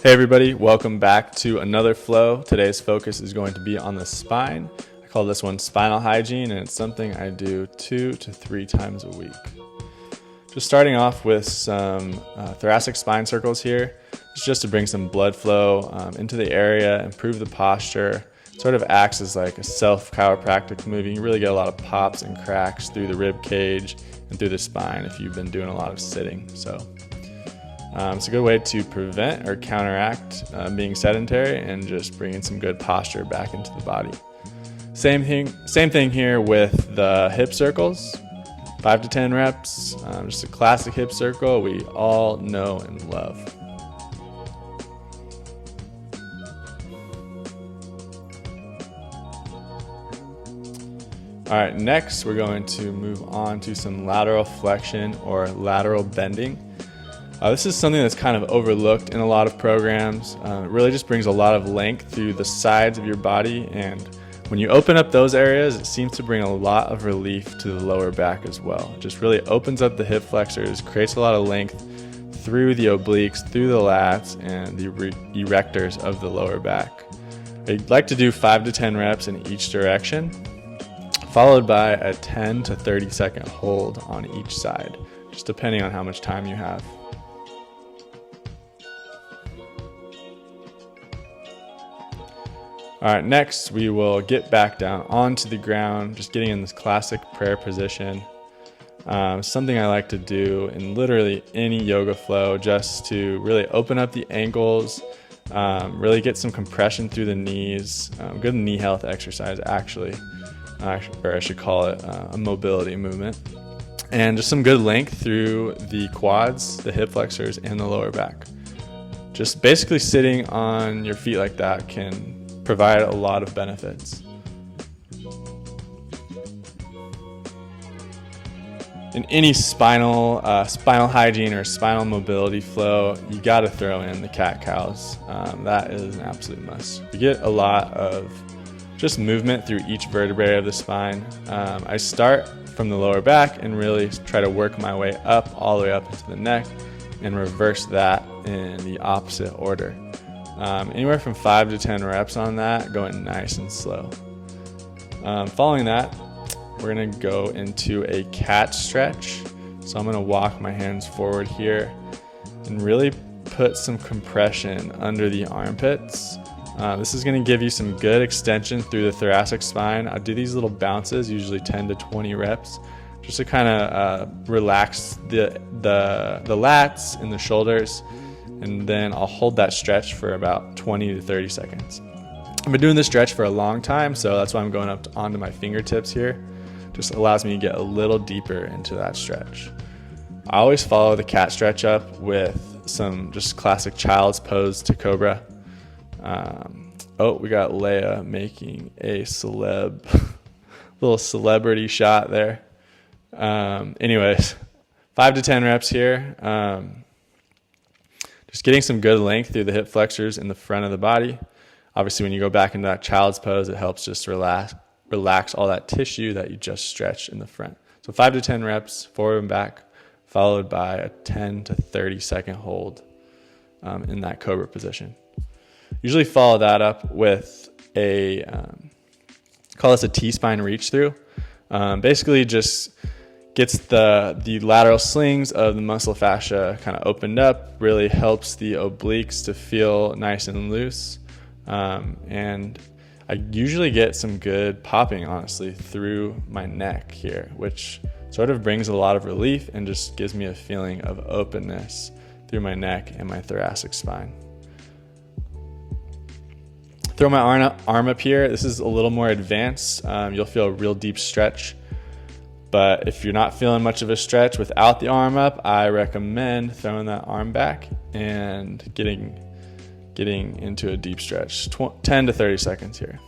Hey everybody, welcome back to another flow. Today's focus is going to be on the spine. I call this one Spinal Hygiene, and it's something I do 2 to 3 times a week. Just starting off with some thoracic spine circles here. It's just to bring some blood flow into the area, improve the posture. It sort of acts as like a self-chiropractic move. You can really get a lot of pops and cracks through the rib cage and through the spine if you've been doing a lot of sitting. It's a good way to prevent or counteract being sedentary and just bringing some good posture back into the body. Same thing here with the hip circles, 5 to 10 reps, just a classic hip circle we all know and love. All right, next we're going to move on to some lateral flexion or lateral bending. This is something that's kind of overlooked in a lot of programs. It really just brings a lot of length through the sides of your body, and when you open up those areas, it seems to bring a lot of relief to the lower back as well. It just really opens up the hip flexors, creates a lot of length through the obliques, through the lats, and the erectors of the lower back. I'd like to do 5 to 10 reps in each direction, followed by a 10 to 30 second hold on each side, just depending on how much time you have. All right, next we will get back down onto the ground, just getting in this classic prayer position. Something I like to do in literally any yoga flow, just to really open up the ankles, really get some compression through the knees. Good knee health exercise, actually, or I should call it a mobility movement. And just some good length through the quads, the hip flexors, and the lower back. Just basically sitting on your feet like that can provide a lot of benefits. In any spinal hygiene or spinal mobility flow, you got to throw in the cat-cows. That is an absolute must. You get a lot of just movement through each vertebrae of the spine. I start from the lower back and really try to work my way up, all the way up into the neck, and reverse that in the opposite order. Anywhere from 5 to 10 reps on that, going nice and slow. Following that, we're going to go into a cat stretch. So I'm going to walk my hands forward here and really put some compression under the armpits. This is going to give you some good extension through the thoracic spine. I do these little bounces, usually 10 to 20 reps, just to kind of relax the lats and the shoulders. And then I'll hold that stretch for about 20 to 30 seconds. I've been doing this stretch for a long time, so that's why I'm going up onto my fingertips here. Just allows me to get a little deeper into that stretch. I always follow the cat stretch up with some just classic child's pose to cobra. We got Leia making a little celebrity shot there. Anyways, 5 to 10 reps here. Just getting some good length through the hip flexors in the front of the body. Obviously, when you go back into that child's pose, it helps just relax all that tissue that you just stretched in the front. So 5 to 10 reps, forward and back, followed by a 10 to 30 second hold in that cobra position. Usually follow that up with call this a T-spine reach through. Basically just gets the lateral slings of the muscle fascia kind of opened up, really helps the obliques to feel nice and loose. And I usually get some good popping, honestly, through my neck here, which sort of brings a lot of relief and just gives me a feeling of openness through my neck and my thoracic spine. Throw my arm up here. This is a little more advanced. You'll feel a real deep stretch. But if you're not feeling much of a stretch without the arm up, I recommend throwing that arm back and getting into a deep stretch, 10 to 30 seconds here.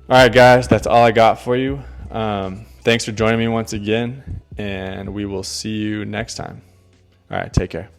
All right, guys, that's all I got for you. Thanks for joining me once again, and we will see you next time. All right, take care.